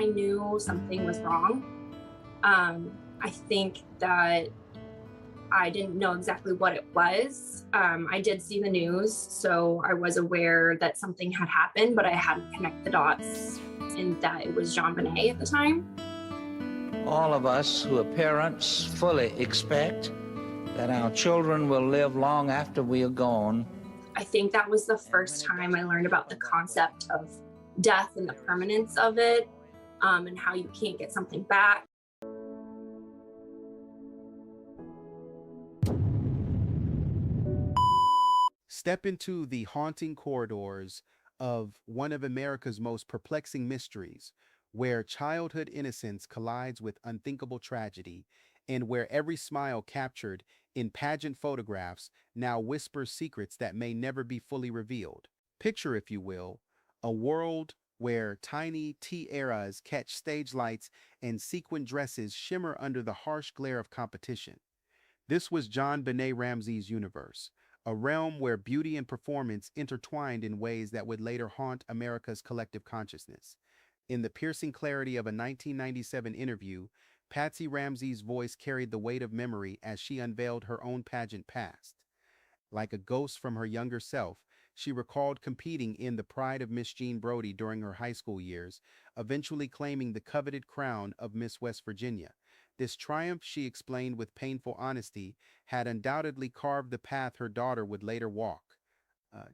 I knew something was wrong. I think that I didn't know exactly what it was. I did see the news, so I was aware that something had happened, but I hadn't connected the dots and that it was JonBenet at the time. All of us who are parents fully expect that our children will live long after we are gone. I think that was the first time I learned about the concept of death and the permanence of it, and how you can't get something back. Step into the haunting corridors of one of America's most perplexing mysteries, where childhood innocence collides with unthinkable tragedy, and where every smile captured in pageant photographs now whispers secrets that may never be fully revealed. Picture, if you will, a world where tiny tiaras catch stage lights and sequin dresses shimmer under the harsh glare of competition. This was JonBenet Ramsey's universe, a realm where beauty and performance intertwined in ways that would later haunt America's collective consciousness. In the piercing clarity of a 1997 interview, Patsy Ramsey's voice carried the weight of memory as she unveiled her own pageant past. Like a ghost from her younger self, she recalled competing in the Pride of Miss Jean Brodie during her high school years, eventually claiming the coveted crown of Miss West Virginia. This triumph, she explained with painful honesty, had undoubtedly carved the path her daughter would later walk.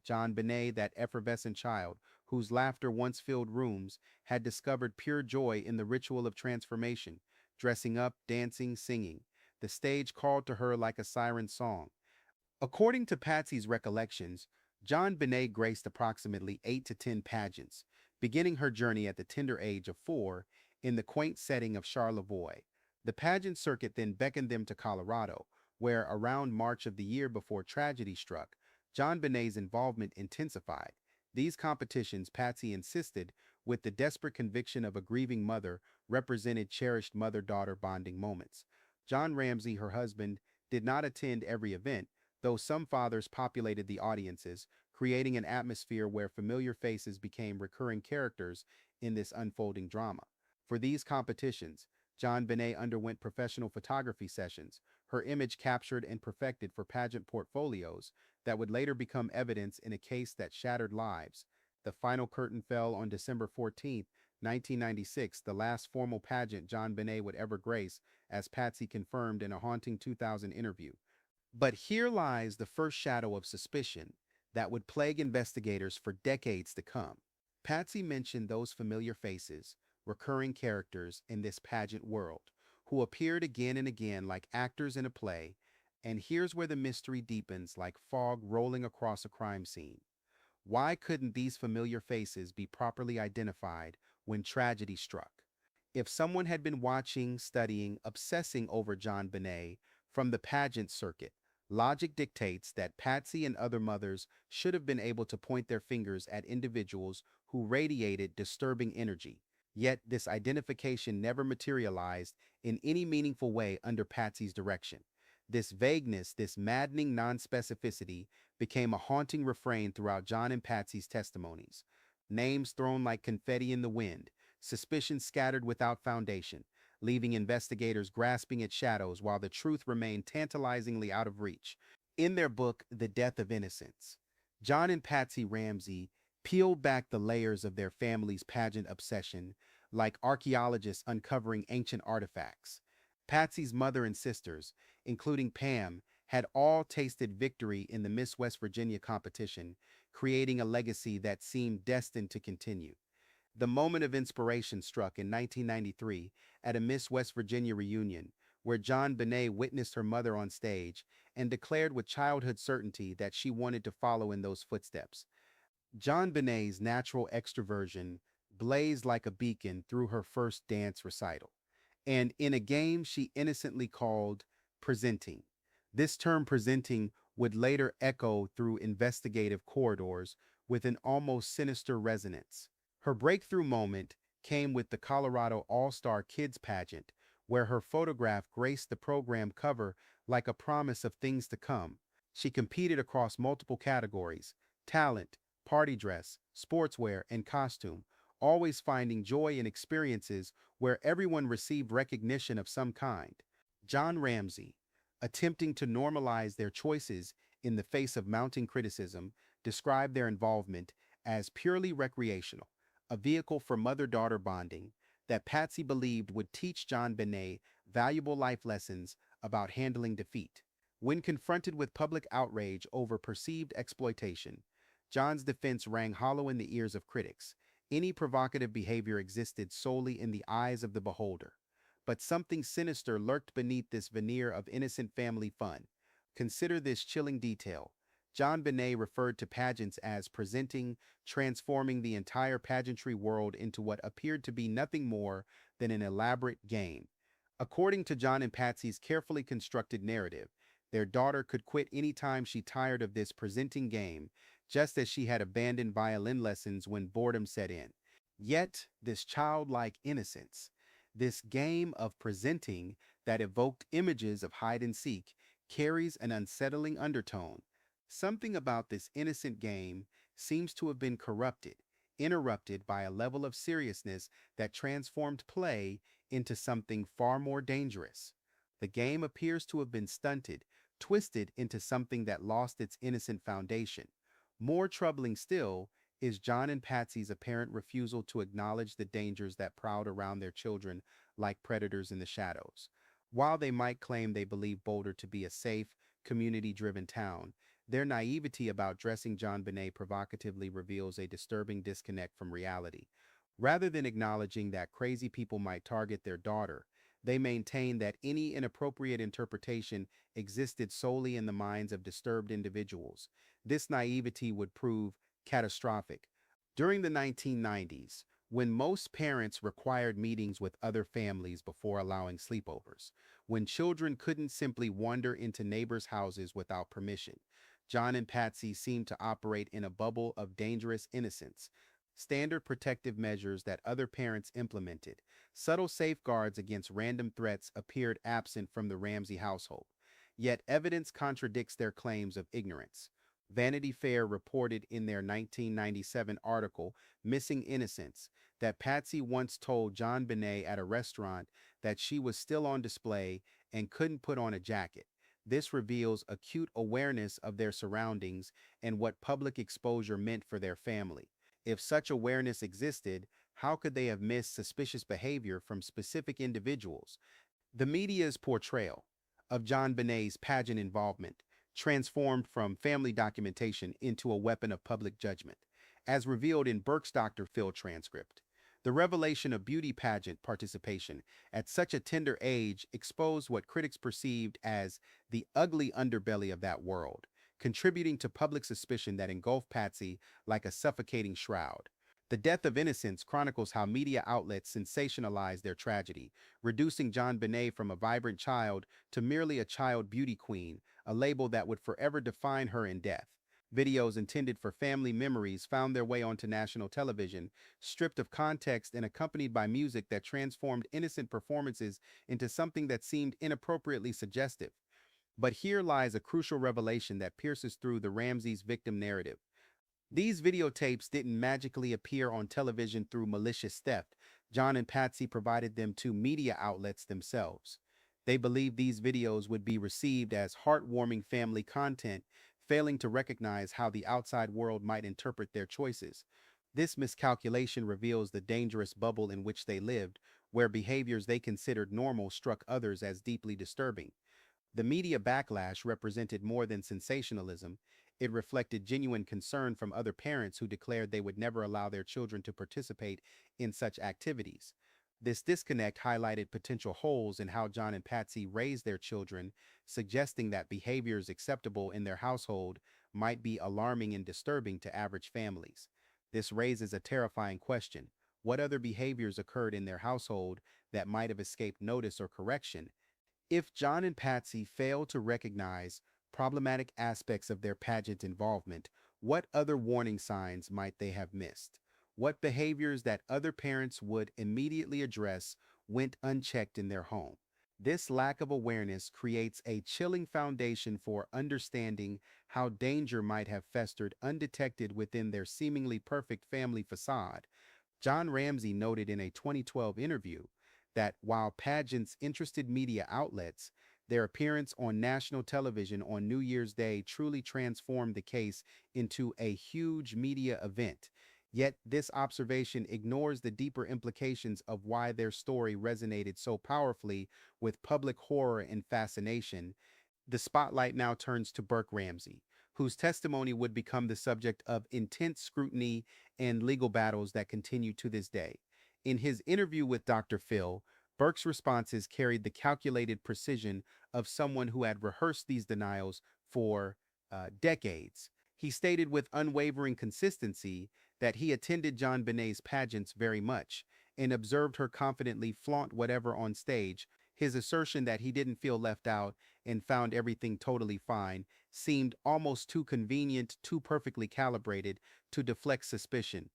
JonBenet, that effervescent child, whose laughter once filled rooms, had discovered pure joy in the ritual of transformation, dressing up, dancing, singing. The stage called to her like a siren song. According to Patsy's recollections, JonBenet graced approximately 8 to 10 pageants, beginning her journey at the tender age of 4 in the quaint setting of Charlevoix. The pageant circuit then beckoned them to Colorado, where around March of the year before tragedy struck, JonBenet's involvement intensified. These competitions, Patsy insisted, with the desperate conviction of a grieving mother, represented cherished mother-daughter bonding moments. John Ramsey, her husband, did not attend every event, though some fathers populated the audiences, creating an atmosphere where familiar faces became recurring characters in this unfolding drama. For these competitions, JonBenet underwent professional photography sessions, her image captured and perfected for pageant portfolios that would later become evidence in a case that shattered lives. The final curtain fell on December 14th, 1996, the last formal pageant JonBenet would ever grace, as Patsy confirmed in a haunting 2000 interview. But here lies the first shadow of suspicion that would plague investigators for decades to come. Patsy mentioned those familiar faces, recurring characters in this pageant world, who appeared again and again like actors in a play, and here's where the mystery deepens like fog rolling across a crime scene. Why couldn't these familiar faces be properly identified when tragedy struck? If someone had been watching, studying, obsessing over JonBenet from the pageant circuit, logic dictates that Patsy and other mothers should have been able to point their fingers at individuals who radiated disturbing energy. Yet this identification never materialized in any meaningful way under Patsy's direction. This vagueness, this maddening non-specificity, became a haunting refrain throughout John and Patsy's testimonies. Names thrown like confetti in the wind, suspicions scattered without foundation, leaving investigators grasping at shadows while the truth remained tantalizingly out of reach. In their book, The Death of Innocence, John and Patsy Ramsey peeled back the layers of their family's pageant obsession like archaeologists uncovering ancient artifacts. Patsy's mother and sisters, including Pam, had all tasted victory in the Miss West Virginia competition, creating a legacy that seemed destined to continue. The moment of inspiration struck in 1993 at a Miss West Virginia reunion, where JonBenet witnessed her mother on stage and declared with childhood certainty that she wanted to follow in those footsteps. JonBenet's natural extroversion blazed like a beacon through her first dance recital, and in a game she innocently called presenting. This term presenting would later echo through investigative corridors with an almost sinister resonance. Her breakthrough moment came with the Colorado All-Star Kids pageant, where her photograph graced the program cover like a promise of things to come. She competed across multiple categories: talent, party dress, sportswear, and costume, always finding joy in experiences where everyone received recognition of some kind. John Ramsey, attempting to normalize their choices in the face of mounting criticism, described their involvement as purely recreational, a vehicle for mother-daughter bonding that Patsy believed would teach JonBenet valuable life lessons about handling defeat. When confronted with public outrage over perceived exploitation, John's defense rang hollow in the ears of critics. Any provocative behavior existed solely in the eyes of the beholder. But something sinister lurked beneath this veneer of innocent family fun. Consider this chilling detail. JonBenet referred to pageants as presenting, transforming the entire pageantry world into what appeared to be nothing more than an elaborate game. According to John and Patsy's carefully constructed narrative, their daughter could quit any time she tired of this presenting game, just as she had abandoned violin lessons when boredom set in. Yet, this childlike innocence, this game of presenting that evoked images of hide and seek, carries an unsettling undertone. Something about this innocent game seems to have been corrupted, interrupted by a level of seriousness that transformed play into something far more dangerous. The game appears to have been stunted, twisted into something that lost its innocent foundation. More troubling still is John and Patsy's apparent refusal to acknowledge the dangers that prowled around their children like predators in the shadows. While they might claim they believe Boulder to be a safe, community-driven town, their naivety about dressing JonBenet provocatively reveals a disturbing disconnect from reality. Rather than acknowledging that crazy people might target their daughter, they maintain that any inappropriate interpretation existed solely in the minds of disturbed individuals. This naivety would prove catastrophic. During the 1990s, when most parents required meetings with other families before allowing sleepovers, when children couldn't simply wander into neighbors' houses without permission, John and Patsy seemed to operate in a bubble of dangerous innocence. Standard protective measures that other parents implemented, subtle safeguards against random threats appeared absent from the Ramsey household. Yet evidence contradicts their claims of ignorance. Vanity Fair reported in their 1997 article, Missing Innocence, that Patsy once told JonBenet at a restaurant that she was still on display and couldn't put on a jacket. This reveals acute awareness of their surroundings and what public exposure meant for their family. If such awareness existed, how could they have missed suspicious behavior from specific individuals? The media's portrayal of JonBenet's pageant involvement transformed from family documentation into a weapon of public judgment, as revealed in Burke's Dr. Phil transcript. The revelation of beauty pageant participation at such a tender age exposed what critics perceived as the ugly underbelly of that world, contributing to public suspicion that engulfed Patsy like a suffocating shroud. The Death of Innocence chronicles how media outlets sensationalized their tragedy, reducing JonBenet from a vibrant child to merely a child beauty queen, a label that would forever define her in death. Videos intended for family memories found their way onto national television, stripped of context and accompanied by music that transformed innocent performances into something that seemed inappropriately suggestive. But here lies a crucial revelation that pierces through the Ramsey's victim narrative. These videotapes didn't magically appear on television through malicious theft. John and Patsy provided them to media outlets themselves. They believed these videos would be received as heartwarming family content, failing to recognize how the outside world might interpret their choices. This miscalculation reveals the dangerous bubble in which they lived, where behaviors they considered normal struck others as deeply disturbing. The media backlash represented more than sensationalism. It reflected genuine concern from other parents who declared they would never allow their children to participate in such activities. This disconnect highlighted potential holes in how John and Patsy raised their children, suggesting that behaviors acceptable in their household might be alarming and disturbing to average families. This raises a terrifying question. What other behaviors occurred in their household that might have escaped notice or correction? If John and Patsy failed to recognize problematic aspects of their pageant involvement, what other warning signs might they have missed? What behaviors that other parents would immediately address went unchecked in their home? This lack of awareness creates a chilling foundation for understanding how danger might have festered undetected within their seemingly perfect family facade. John Ramsey noted in a 2012 interview that while pageants interested media outlets, their appearance on national television on New Year's Day truly transformed the case into a huge media event. Yet this observation ignores the deeper implications of why their story resonated so powerfully with public horror and fascination. The spotlight now turns to Burke Ramsey, whose testimony would become the subject of intense scrutiny and legal battles that continue to this day. In his interview with Dr. Phil, Burke's responses carried the calculated precision of someone who had rehearsed these denials for decades. He stated with unwavering consistency that he attended JonBenet's pageants very much and observed her confidently flaunt whatever on stage. His assertion that he didn't feel left out and found everything totally fine seemed almost too convenient, too perfectly calibrated to deflect suspicion.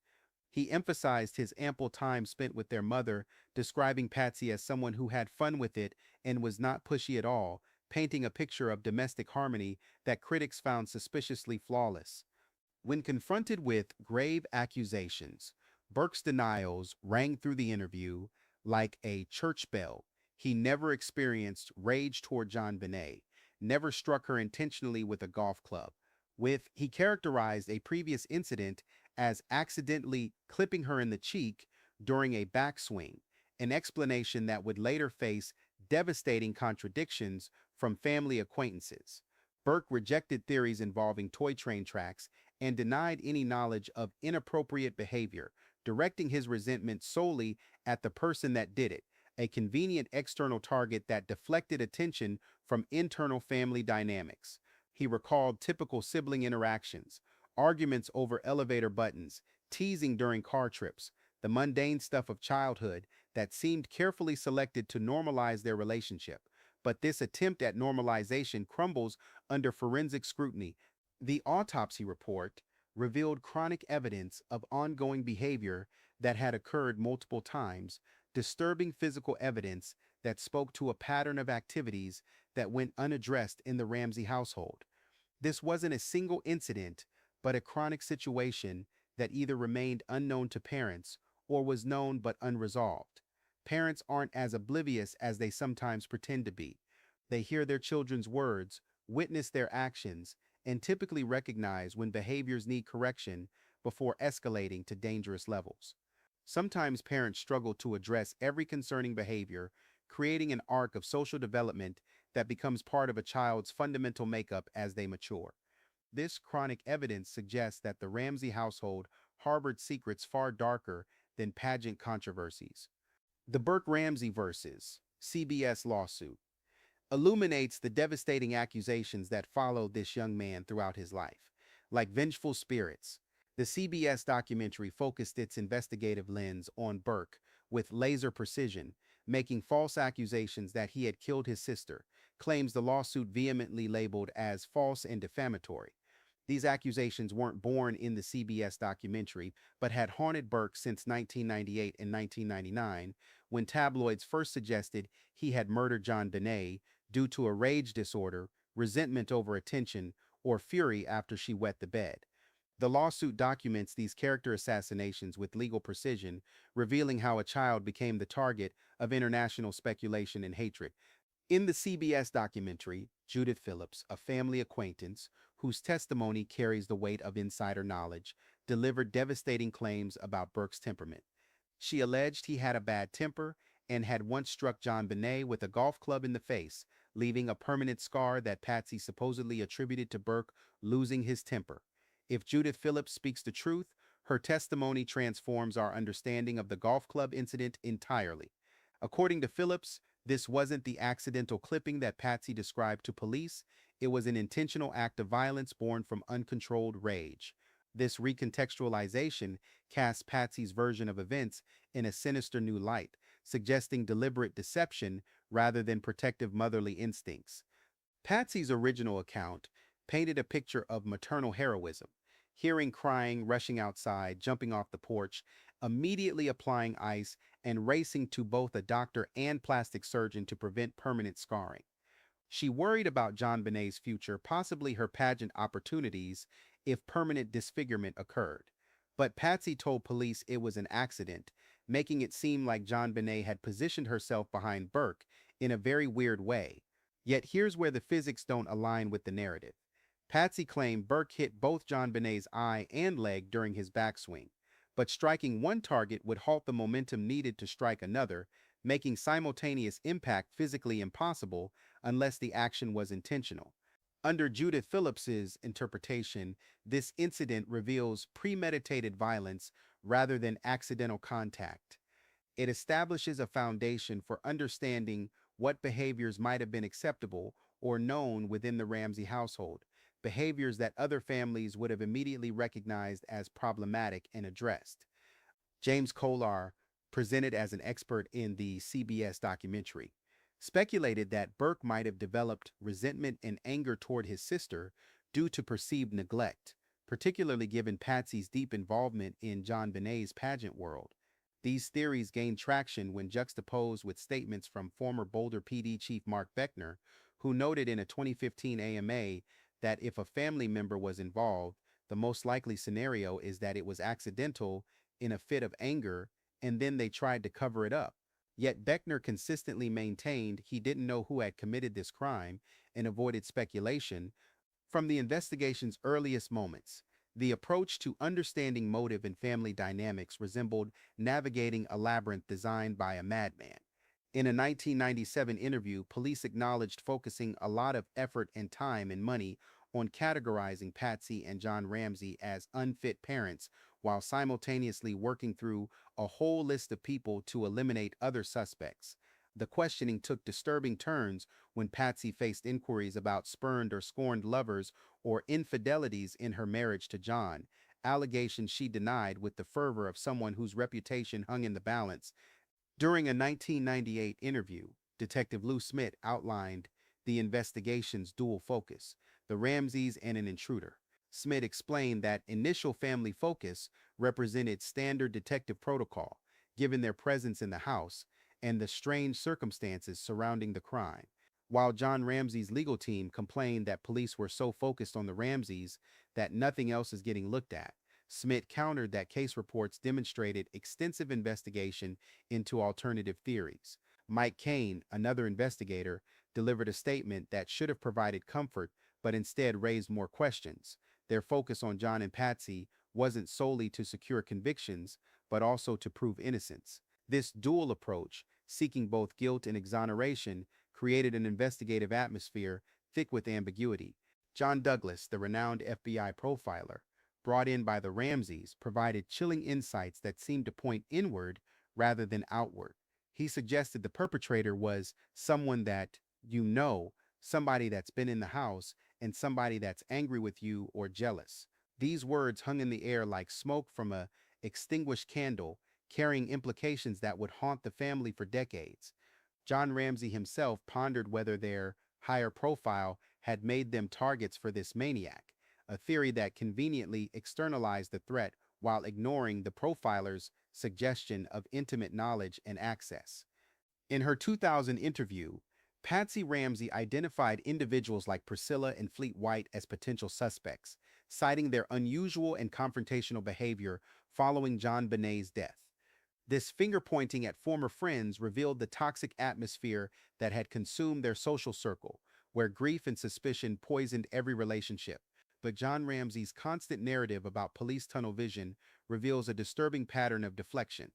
He emphasized his ample time spent with their mother, describing Patsy as someone who had fun with it and was not pushy at all, painting a picture of domestic harmony that critics found suspiciously flawless. When confronted with grave accusations, Burke's denials rang through the interview like a church bell. He never experienced rage toward JonBenet, never struck her intentionally with a golf club. He characterized a previous incident as accidentally clipping her in the cheek during a backswing, an explanation that would later face devastating contradictions from family acquaintances. Burke rejected theories involving toy train tracks and denied any knowledge of inappropriate behavior, directing his resentment solely at the person that did it, a convenient external target that deflected attention from internal family dynamics. He recalled typical sibling interactions, arguments over elevator buttons, teasing during car trips, the mundane stuff of childhood that seemed carefully selected to normalize their relationship. But this attempt at normalization crumbles under forensic scrutiny. The autopsy report revealed chronic evidence of ongoing behavior that had occurred multiple times, disturbing physical evidence that spoke to a pattern of activities that went unaddressed in the Ramsey household. This wasn't a single incident, but a chronic situation that either remained unknown to parents or was known but unresolved. Parents aren't as oblivious as they sometimes pretend to be. They hear their children's words, witness their actions, and typically recognize when behaviors need correction before escalating to dangerous levels. Sometimes parents struggle to address every concerning behavior, creating an arc of social development that becomes part of a child's fundamental makeup as they mature. This chronic evidence suggests that the Ramsey household harbored secrets far darker than pageant controversies. The Burke Ramsey versus CBS lawsuit illuminates the devastating accusations that followed this young man throughout his life. Like vengeful spirits, the CBS documentary focused its investigative lens on Burke with laser precision, making false accusations that he had killed his sister, claims the lawsuit vehemently labeled as false and defamatory. These accusations weren't born in the CBS documentary, but had haunted Burke since 1998 and 1999, when tabloids first suggested he had murdered JonBenet due to a rage disorder, resentment over attention, or fury after she wet the bed. The lawsuit documents these character assassinations with legal precision, revealing how a child became the target of international speculation and hatred. In the CBS documentary, Judith Phillips, a family acquaintance whose testimony carries the weight of insider knowledge, delivered devastating claims about Burke's temperament. She alleged he had a bad temper and had once struck JonBenet with a golf club in the face, leaving a permanent scar that Patsy supposedly attributed to Burke losing his temper. If Judith Phillips speaks the truth, her testimony transforms our understanding of the golf club incident entirely. According to Phillips, this wasn't the accidental clipping that Patsy described to police. It was an intentional act of violence born from uncontrolled rage. This recontextualization casts Patsy's version of events in a sinister new light, suggesting deliberate deception rather than protective motherly instincts. Patsy's original account painted a picture of maternal heroism, hearing crying, rushing outside, jumping off the porch, immediately applying ice, and racing to both a doctor and plastic surgeon to prevent permanent scarring. She worried about JonBenet's future, possibly her pageant opportunities, if permanent disfigurement occurred. But Patsy told police it was an accident, making it seem like JonBenet had positioned herself behind Burke in a very weird way. Yet here's where the physics don't align with the narrative. Patsy claimed Burke hit both JonBenet's eye and leg during his backswing, but striking one target would halt the momentum needed to strike another, making simultaneous impact physically impossible unless the action was intentional. Under Judith Phillips's interpretation, this incident reveals premeditated violence rather than accidental contact. It establishes a foundation for understanding what behaviors might have been acceptable or known within the Ramsey household, behaviors that other families would have immediately recognized as problematic and addressed. James Kolar, presented as an expert in the CBS documentary, speculated that Burke might have developed resentment and anger toward his sister due to perceived neglect, particularly given Patsy's deep involvement in JonBenet's pageant world. These theories gained traction when juxtaposed with statements from former Boulder PD Chief Mark Beckner, who noted in a 2015 AMA that if a family member was involved, the most likely scenario is that it was accidental in a fit of anger and then they tried to cover it up. Yet Beckner consistently maintained he didn't know who had committed this crime and avoided speculation. From the investigation's earliest moments, the approach to understanding motive and family dynamics resembled navigating a labyrinth designed by a madman. In a 1997 interview, police acknowledged focusing a lot of effort and time and money on categorizing Patsy and John Ramsey as unfit parents while simultaneously working through a whole list of people to eliminate other suspects. The questioning took disturbing turns when Patsy faced inquiries about spurned or scorned lovers or infidelities in her marriage to John, allegations she denied with the fervor of someone whose reputation hung in the balance. During a 1998 interview, Detective Lou Smith outlined the investigation's dual focus, the Ramseys and an intruder. Smith explained that initial family focus represented standard detective protocol, given their presence in the house and the strange circumstances surrounding the crime. While John Ramsey's legal team complained that police were so focused on the Ramseys that nothing else is getting looked at, Smith countered that case reports demonstrated extensive investigation into alternative theories. Mike Kane, another investigator, delivered a statement that should have provided comfort but instead raised more questions. Their focus on John and Patsy wasn't solely to secure convictions, but also to prove innocence. This dual approach, seeking both guilt and exoneration, created an investigative atmosphere thick with ambiguity. John Douglas, the renowned FBI profiler, brought in by the Ramseys, provided chilling insights that seemed to point inward rather than outward. He suggested the perpetrator was someone that you know, somebody that's been in the house, and somebody that's angry with you or jealous. These words hung in the air like smoke from a extinguished candle, carrying implications that would haunt the family for decades. John Ramsey himself pondered whether their higher profile had made them targets for this maniac, a theory that conveniently externalized the threat while ignoring the profiler's suggestion of intimate knowledge and access. In her 2000 interview, Patsy Ramsey identified individuals like Priscilla and Fleet White as potential suspects, citing their unusual and confrontational behavior following JonBenet's death. This finger-pointing at former friends revealed the toxic atmosphere that had consumed their social circle, where grief and suspicion poisoned every relationship. But John Ramsey's constant narrative about police tunnel vision reveals a disturbing pattern of deflection.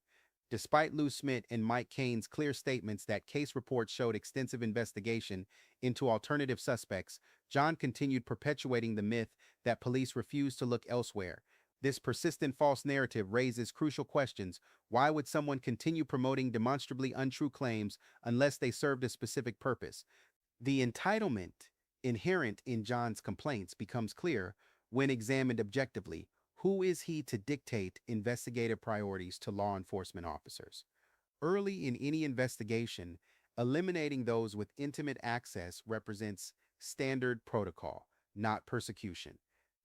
Despite Lou Smith and Mike Kane's clear statements that case reports showed extensive investigation into alternative suspects, John continued perpetuating the myth that police refused to look elsewhere. This persistent false narrative raises crucial questions. Why would someone continue promoting demonstrably untrue claims unless they served a specific purpose? The entitlement inherent in John's complaints becomes clear when examined objectively. Who is he to dictate investigative priorities to law enforcement officers? Early in any investigation, eliminating those with intimate access represents standard protocol, not persecution.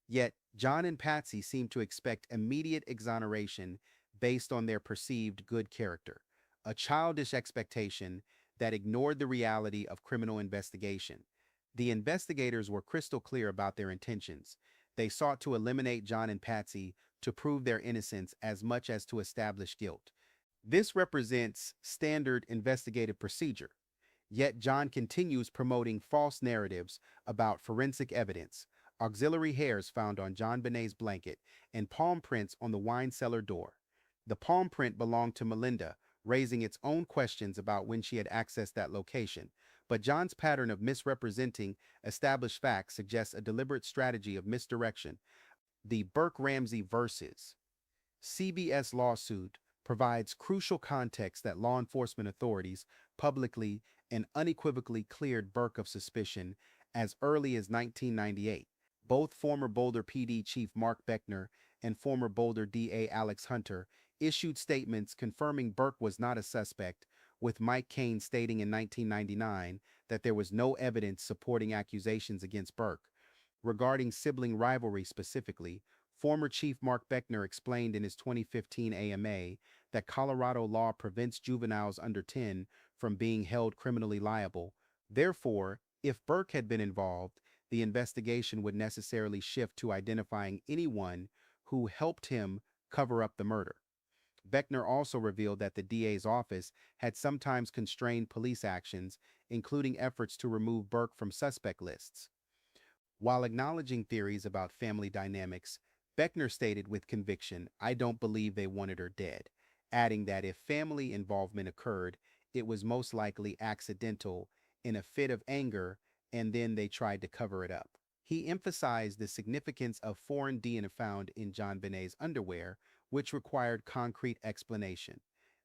Yet, John and Patsy seem to expect immediate exoneration based on their perceived good character, a childish expectation that ignored the reality of criminal investigation. The investigators were crystal clear about their intentions. They sought to eliminate John and Patsy to prove their innocence as much as to establish guilt. This represents standard investigative procedure. Yet John continues promoting false narratives about forensic evidence, auxiliary hairs found on JonBenet's blanket, and palm prints on the wine cellar door. The palm print belonged to Melinda, raising its own questions about when she had accessed that location. But John's pattern of misrepresenting established facts suggests a deliberate strategy of misdirection. The Burke Ramsey versus CBS lawsuit provides crucial context that law enforcement authorities publicly and unequivocally cleared Burke of suspicion as early as 1998. Both former Boulder PD Chief Mark Beckner and former Boulder DA Alex Hunter issued statements confirming Burke was not a suspect, with Mike Cain stating in 1999 that there was no evidence supporting accusations against Burke. Regarding sibling rivalry specifically, former Chief Mark Beckner explained in his 2015 AMA that Colorado law prevents juveniles under 10 from being held criminally liable. Therefore, if Burke had been involved, the investigation would necessarily shift to identifying anyone who helped him cover up the murder. Beckner also revealed that the DA's office had sometimes constrained police actions, including efforts to remove Burke from suspect lists. While acknowledging theories about family dynamics, Beckner stated with conviction, "I don't believe they wanted her dead," adding that if family involvement occurred, it was most likely accidental in a fit of anger, and then they tried to cover it up. He emphasized the significance of foreign DNA found in JonBenet's underwear, which required concrete explanation.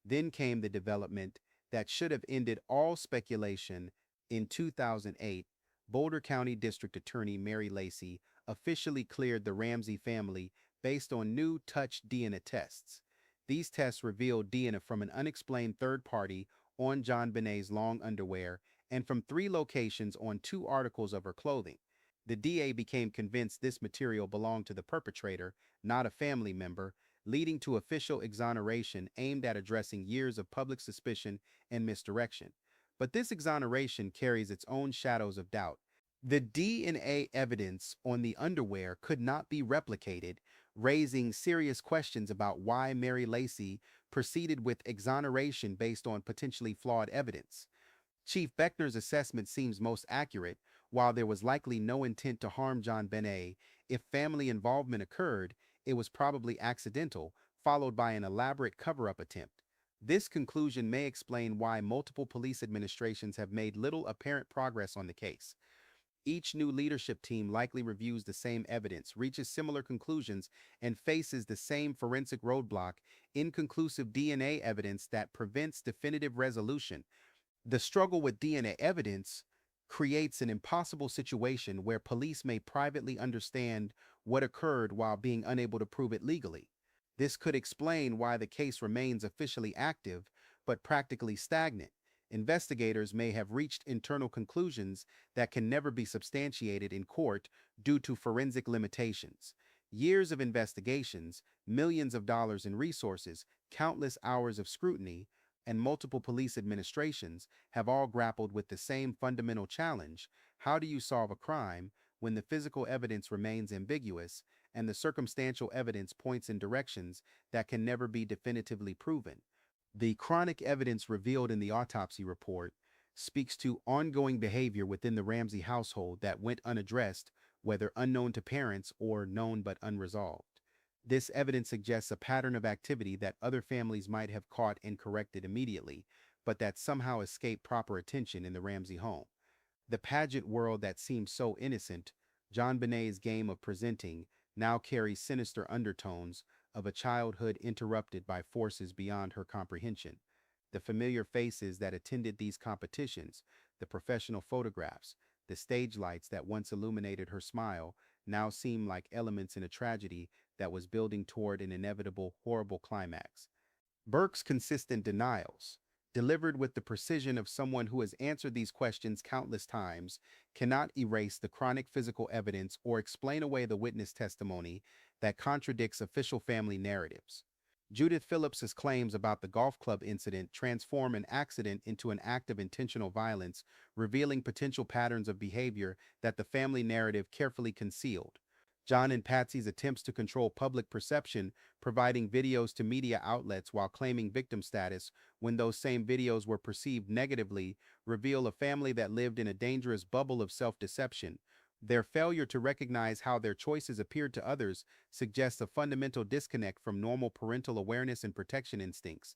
Then came the development that should have ended all speculation. In 2008, Boulder County District Attorney Mary Lacey officially cleared the Ramsey family based on new touch DNA tests. These tests revealed DNA from an unexplained third party on JonBenet's long underwear and from 3 locations on 2 articles of her clothing. The DA became convinced this material belonged to the perpetrator, not a family member, leading to official exoneration aimed at addressing years of public suspicion and misdirection. But this exoneration carries its own shadows of doubt. The DNA evidence on the underwear could not be replicated, raising serious questions about why Mary Lacey proceeded with exoneration based on potentially flawed evidence. Chief Beckner's assessment seems most accurate. While there was likely no intent to harm JonBenet, if family involvement occurred, it was probably accidental, followed by an elaborate cover-up attempt. This conclusion may explain why multiple police administrations have made little apparent progress on the case. Each new leadership team likely reviews the same evidence, reaches similar conclusions, and faces the same forensic roadblock: inconclusive DNA evidence that prevents definitive resolution. The struggle with DNA evidence creates an impossible situation where police may privately understand what occurred while being unable to prove it legally. This could explain why the case remains officially active but practically stagnant. Investigators may have reached internal conclusions that can never be substantiated in court due to forensic limitations. Years of investigations, millions of dollars in resources, countless hours of scrutiny, and multiple police administrations have all grappled with the same fundamental challenge: how do you solve a crime when the physical evidence remains ambiguous and the circumstantial evidence points in directions that can never be definitively proven? The chronic evidence revealed in the autopsy report speaks to ongoing behavior within the Ramsey household that went unaddressed, whether unknown to parents or known but unresolved. This evidence suggests a pattern of activity that other families might have caught and corrected immediately, but that somehow escaped proper attention in the Ramsey home. The pageant world that seemed so innocent, JonBenet's game of presenting, now carries sinister undertones of a childhood interrupted by forces beyond her comprehension. The familiar faces that attended these competitions, the professional photographs, the stage lights that once illuminated her smile, now seem like elements in a tragedy that was building toward an inevitable, horrible climax. Burke's consistent denials, delivered with the precision of someone who has answered these questions countless times, cannot erase the chronic physical evidence or explain away the witness testimony that contradicts official family narratives. Judith Phillips's claims about the golf club incident transform an accident into an act of intentional violence, revealing potential patterns of behavior that the family narrative carefully concealed. John and Patsy's attempts to control public perception, providing videos to media outlets while claiming victim status when those same videos were perceived negatively, reveal a family that lived in a dangerous bubble of self-deception. Their failure to recognize how their choices appeared to others suggests a fundamental disconnect from normal parental awareness and protection instincts.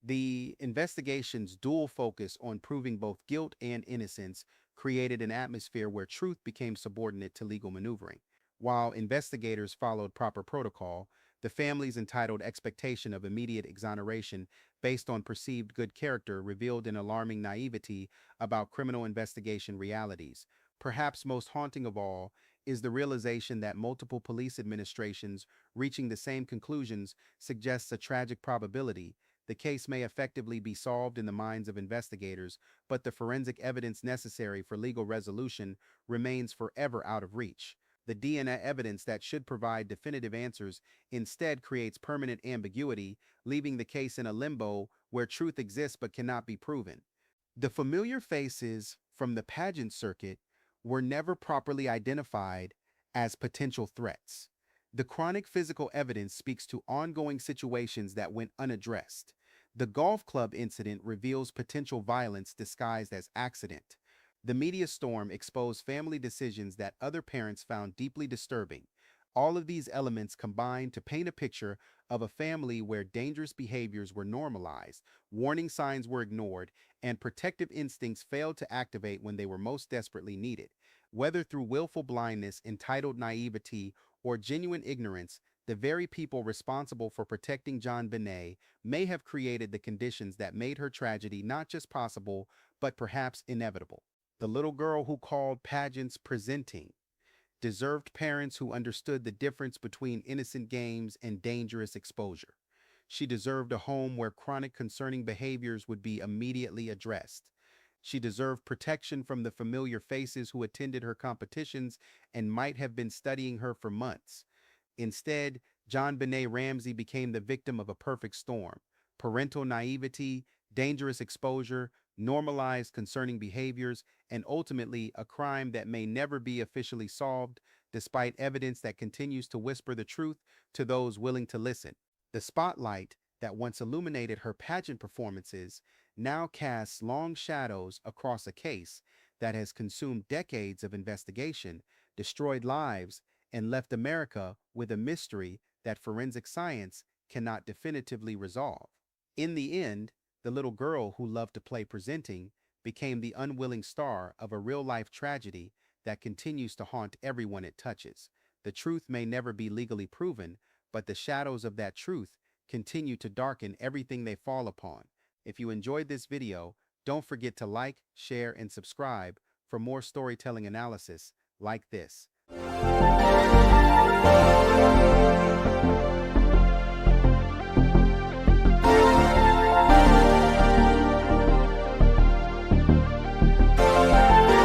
The investigation's dual focus on proving both guilt and innocence created an atmosphere where truth became subordinate to legal maneuvering. While investigators followed proper protocol, the family's entitled expectation of immediate exoneration based on perceived good character revealed an alarming naivety about criminal investigation realities. Perhaps most haunting of all is the realization that multiple police administrations reaching the same conclusions suggests a tragic probability. The case may effectively be solved in the minds of investigators, but the forensic evidence necessary for legal resolution remains forever out of reach. The DNA evidence that should provide definitive answers instead creates permanent ambiguity, leaving the case in a limbo where truth exists but cannot be proven. The familiar faces from the pageant circuit were never properly identified as potential threats. The chronic physical evidence speaks to ongoing situations that went unaddressed. The golf club incident reveals potential violence disguised as accident. The media storm exposed family decisions that other parents found deeply disturbing. All of these elements combined to paint a picture of a family where dangerous behaviors were normalized, warning signs were ignored, and protective instincts failed to activate when they were most desperately needed. Whether through willful blindness, entitled naivety, or genuine ignorance, the very people responsible for protecting JonBenet may have created the conditions that made her tragedy not just possible, but perhaps inevitable. The little girl who called pageants presenting deserved parents who understood the difference between innocent games and dangerous exposure. She deserved a home where chronic concerning behaviors would be immediately addressed. She deserved protection from the familiar faces who attended her competitions and might have been studying her for months. Instead, JonBenet Ramsey became the victim of a perfect storm: parental naivety, dangerous exposure, normalized concerning behaviors, and ultimately a crime that may never be officially solved, despite evidence that continues to whisper the truth to those willing to listen. The spotlight that once illuminated her pageant performances now casts long shadows across a case that has consumed decades of investigation, destroyed lives, and left America with a mystery that forensic science cannot definitively resolve. In the end, the little girl who loved to play presenting became the unwilling star of a real-life tragedy that continues to haunt everyone it touches. The truth may never be legally proven, but the shadows of that truth continue to darken everything they fall upon. If you enjoyed this video, don't forget to like, share, and subscribe for more storytelling analysis like this.